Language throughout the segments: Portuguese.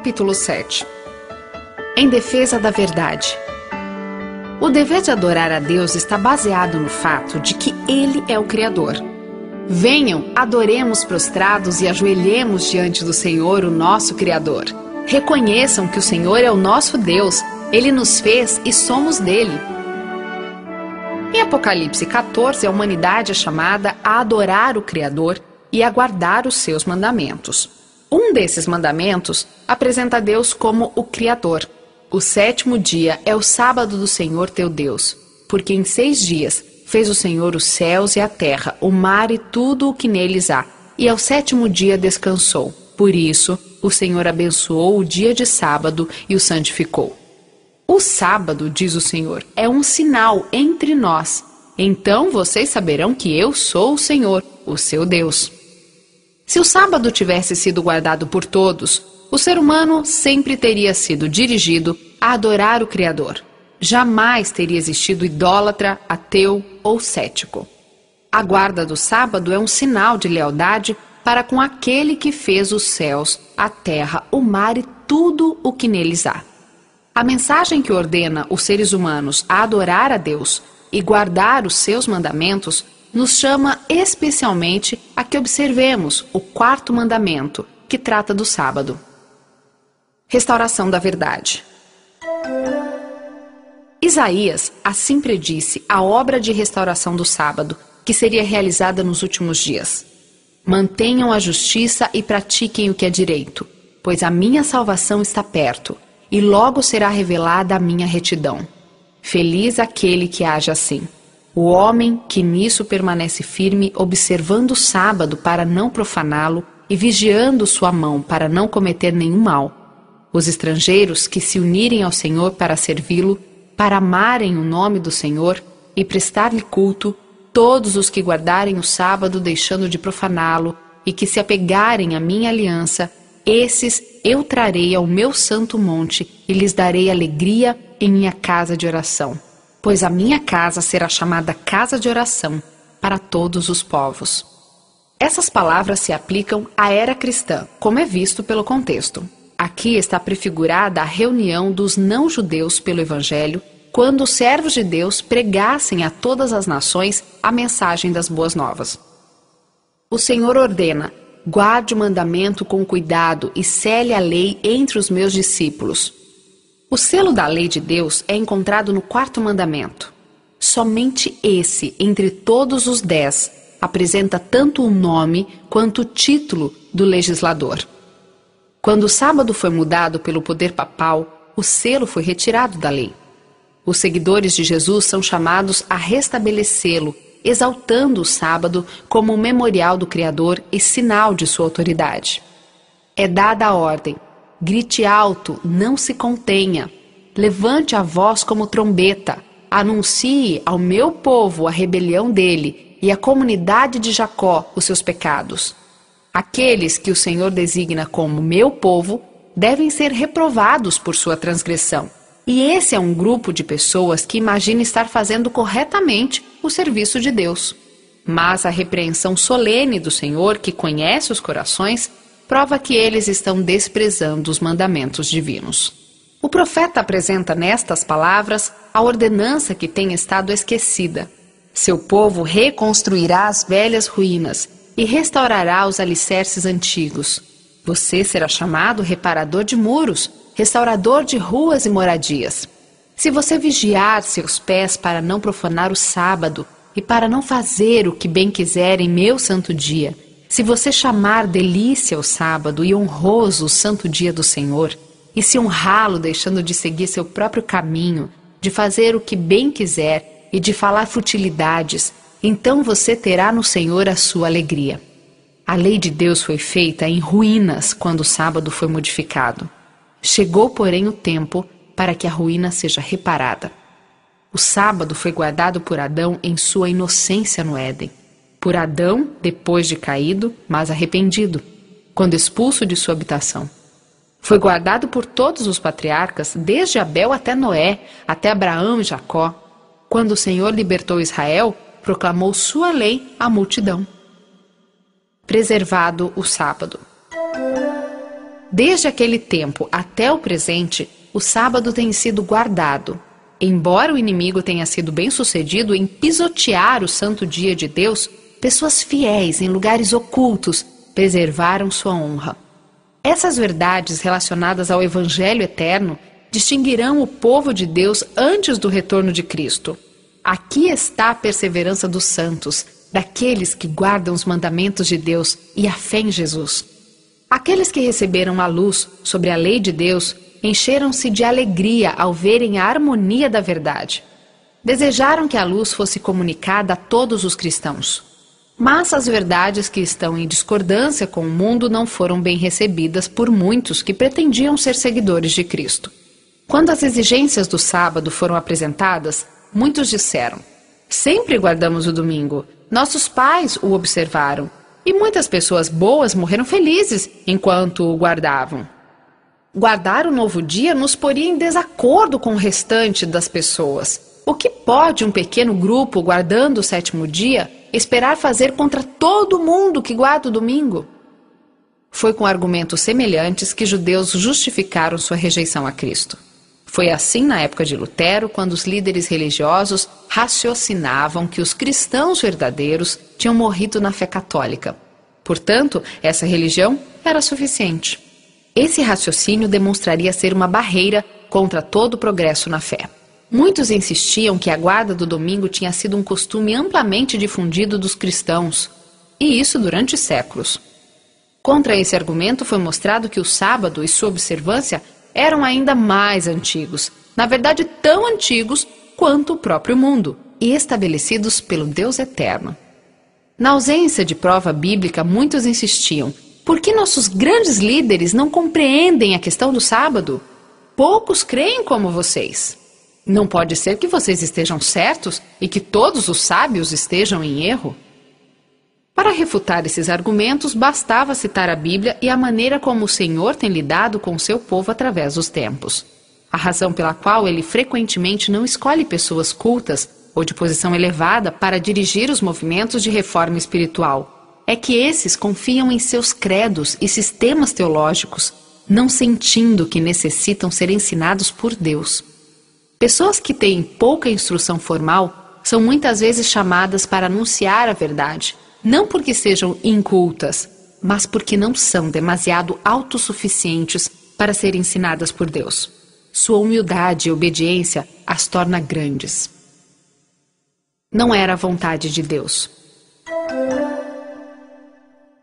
Capítulo 7. Em defesa da verdade. O dever de adorar a Deus está baseado no fato de que Ele é o Criador. Venham, adoremos prostrados e ajoelhemos diante do Senhor, o nosso Criador. Reconheçam que o Senhor é o nosso Deus, Ele nos fez e somos dele. Em Apocalipse 14, a humanidade é chamada a adorar o Criador e a guardar os seus mandamentos. Um desses mandamentos apresenta Deus como o Criador. O 7º dia é o sábado do Senhor teu Deus, porque em 6 dias fez o Senhor os céus e a terra, o mar e tudo o que neles há, e ao 7º dia descansou. Por isso, o Senhor abençoou o dia de sábado e o santificou. O sábado, diz o Senhor, é um sinal entre nós. Então vocês saberão que eu sou o Senhor, o seu Deus. Se o sábado tivesse sido guardado por todos, o ser humano sempre teria sido dirigido a adorar o Criador. Jamais teria existido idólatra, ateu ou cético. A guarda do sábado é um sinal de lealdade para com aquele que fez os céus, a terra, o mar e tudo o que neles há. A mensagem que ordena os seres humanos a adorar a Deus e guardar os seus mandamentos nos chama especialmente a que observemos o 4º mandamento, que trata do sábado. Restauração da verdade. Isaías assim predisse a obra de restauração do sábado, que seria realizada nos últimos dias. Mantenham a justiça e pratiquem o que é direito, pois a minha salvação está perto, e logo será revelada a minha retidão. Feliz aquele que age assim. O homem que nisso permanece firme, observando o sábado para não profaná-lo e vigiando sua mão para não cometer nenhum mal. Os estrangeiros que se unirem ao Senhor para servi-lo, para amarem o nome do Senhor e prestar-lhe culto, todos os que guardarem o sábado deixando de profaná-lo e que se apegarem à minha aliança, esses eu trarei ao meu santo monte e lhes darei alegria em minha casa de oração. Pois a minha casa será chamada casa de oração para todos os povos. Essas palavras se aplicam à era cristã, como é visto pelo contexto. Aqui está prefigurada a reunião dos não-judeus pelo Evangelho, quando os servos de Deus pregassem a todas as nações a mensagem das boas novas. O Senhor ordena: guarde o mandamento com cuidado e cele a lei entre os meus discípulos. O selo da lei de Deus é encontrado no 4º mandamento. Somente esse, entre todos os 10, apresenta tanto o nome quanto o título do legislador. Quando o sábado foi mudado pelo poder papal, o selo foi retirado da lei. Os seguidores de Jesus são chamados a restabelecê-lo, exaltando o sábado como um memorial do Criador e sinal de sua autoridade. É dada a ordem: grite alto, não se contenha. Levante a voz como trombeta. Anuncie ao meu povo a rebelião dele e à comunidade de Jacó os seus pecados. Aqueles que o Senhor designa como meu povo devem ser reprovados por sua transgressão. E esse é um grupo de pessoas que imagina estar fazendo corretamente o serviço de Deus. Mas a repreensão solene do Senhor, que conhece os corações, prova que eles estão desprezando os mandamentos divinos. O profeta apresenta nestas palavras a ordenança que tem estado esquecida. Seu povo reconstruirá as velhas ruínas e restaurará os alicerces antigos. Você será chamado reparador de muros, restaurador de ruas e moradias. Se você vigiar seus pés para não profanar o sábado e para não fazer o que bem quiser em meu santo dia, se você chamar delícia o sábado e honroso o santo dia do Senhor, e se honrá-lo deixando de seguir seu próprio caminho, de fazer o que bem quiser e de falar futilidades, então você terá no Senhor a sua alegria. A lei de Deus foi feita em ruínas quando o sábado foi modificado. Chegou, porém, o tempo para que a ruína seja reparada. O sábado foi guardado por Adão em sua inocência no Éden. Por Adão, depois de caído, mas arrependido, quando expulso de sua habitação. Foi guardado por todos os patriarcas, desde Abel até Noé, até Abraão e Jacó. Quando o Senhor libertou Israel, proclamou sua lei à multidão. Preservado o sábado. Desde aquele tempo até o presente, o sábado tem sido guardado. Embora o inimigo tenha sido bem-sucedido em pisotear o santo dia de Deus, pessoas fiéis em lugares ocultos preservaram sua honra. Essas verdades relacionadas ao Evangelho eterno distinguirão o povo de Deus antes do retorno de Cristo. Aqui está a perseverança dos santos, daqueles que guardam os mandamentos de Deus e a fé em Jesus. Aqueles que receberam a luz sobre a lei de Deus encheram-se de alegria ao verem a harmonia da verdade. Desejaram que a luz fosse comunicada a todos os cristãos. Mas as verdades que estão em discordância com o mundo não foram bem recebidas por muitos que pretendiam ser seguidores de Cristo. Quando as exigências do sábado foram apresentadas, muitos disseram: sempre guardamos o domingo, nossos pais o observaram, e muitas pessoas boas morreram felizes enquanto o guardavam. Guardar o novo dia nos poria em desacordo com o restante das pessoas. O que pode um pequeno grupo, guardando o sétimo dia, esperar fazer contra todo mundo que guarda o domingo? Foi com argumentos semelhantes que judeus justificaram sua rejeição a Cristo. Foi assim na época de Lutero, quando os líderes religiosos raciocinavam que os cristãos verdadeiros tinham morrido na fé católica. Portanto, essa religião era suficiente. Esse raciocínio demonstraria ser uma barreira contra todo o progresso na fé. Muitos insistiam que a guarda do domingo tinha sido um costume amplamente difundido dos cristãos, e isso durante séculos. Contra esse argumento foi mostrado que o sábado e sua observância eram ainda mais antigos, na verdade tão antigos quanto o próprio mundo, e estabelecidos pelo Deus eterno. Na ausência de prova bíblica, muitos insistiam: por que nossos grandes líderes não compreendem a questão do sábado? Poucos creem como vocês. Não pode ser que vocês estejam certos e que todos os sábios estejam em erro? Para refutar esses argumentos, bastava citar a Bíblia e a maneira como o Senhor tem lidado com o seu povo através dos tempos. A razão pela qual ele frequentemente não escolhe pessoas cultas ou de posição elevada para dirigir os movimentos de reforma espiritual é que esses confiam em seus credos e sistemas teológicos, não sentindo que necessitam ser ensinados por Deus. Pessoas que têm pouca instrução formal são muitas vezes chamadas para anunciar a verdade, não porque sejam incultas, mas porque não são demasiado autossuficientes para serem ensinadas por Deus. Sua humildade e obediência as torna grandes. Não era a vontade de Deus.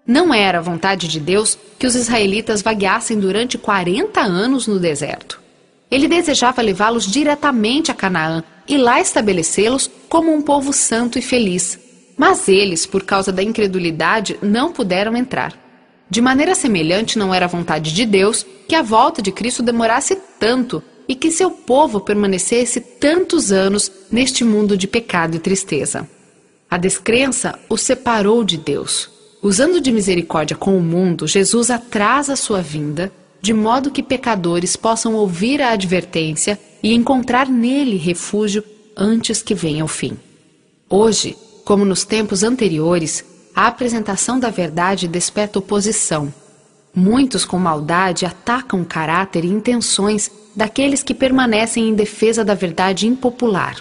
Não era a vontade de Deus que os israelitas vagueassem durante 40 anos no deserto. Ele desejava levá-los diretamente a Canaã e lá estabelecê-los como um povo santo e feliz. Mas eles, por causa da incredulidade, não puderam entrar. De maneira semelhante, não era a vontade de Deus que a volta de Cristo demorasse tanto e que seu povo permanecesse tantos anos neste mundo de pecado e tristeza. A descrença os separou de Deus. Usando de misericórdia com o mundo, Jesus atrasa sua vinda, de modo que pecadores possam ouvir a advertência e encontrar nele refúgio antes que venha o fim. Hoje, como nos tempos anteriores, a apresentação da verdade desperta oposição. Muitos com maldade atacam o caráter e intenções daqueles que permanecem em defesa da verdade impopular.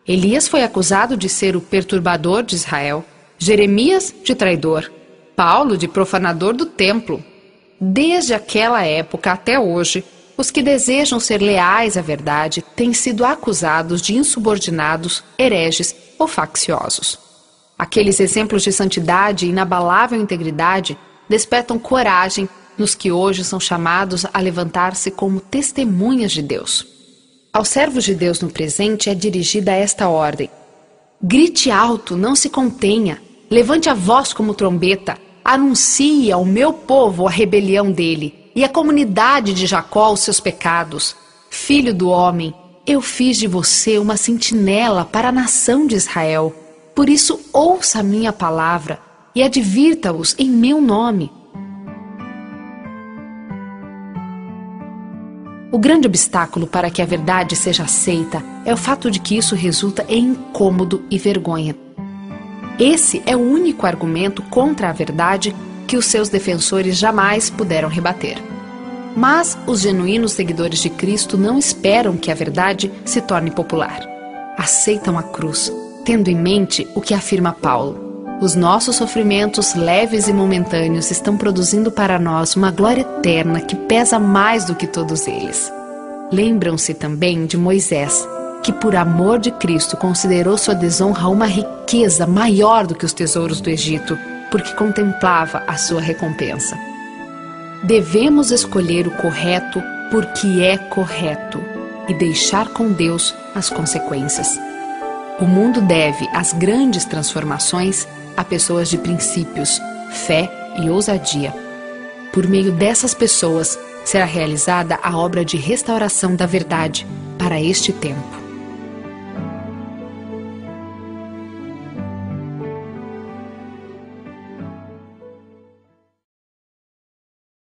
Elias foi acusado de ser o perturbador de Israel, Jeremias de traidor, Paulo de profanador do templo. Desde aquela época até hoje, os que desejam ser leais à verdade têm sido acusados de insubordinados, hereges ou facciosos. Aqueles exemplos de santidade e inabalável integridade despertam coragem nos que hoje são chamados a levantar-se como testemunhas de Deus. Aos servos de Deus no presente é dirigida esta ordem: grite alto, não se contenha, levante a voz como trombeta, anuncie ao meu povo a rebelião dele e à comunidade de Jacó os seus pecados. Filho do homem, eu fiz de você uma sentinela para a nação de Israel. Por isso ouça a minha palavra e advirta-os em meu nome. O grande obstáculo para que a verdade seja aceita é o fato de que isso resulta em incômodo e vergonha. Esse é o único argumento contra a verdade que os seus defensores jamais puderam rebater. Mas os genuínos seguidores de Cristo não esperam que a verdade se torne popular. Aceitam a cruz, tendo em mente o que afirma Paulo: os nossos sofrimentos leves e momentâneos estão produzindo para nós uma glória eterna que pesa mais do que todos eles. Lembram-se também de Moisés, que por amor de Cristo considerou sua desonra uma riqueza maior do que os tesouros do Egito, porque contemplava a sua recompensa. Devemos escolher o correto porque é correto e deixar com Deus as consequências. O mundo deve as grandes transformações a pessoas de princípios, fé e ousadia. Por meio dessas pessoas será realizada a obra de restauração da verdade para este tempo.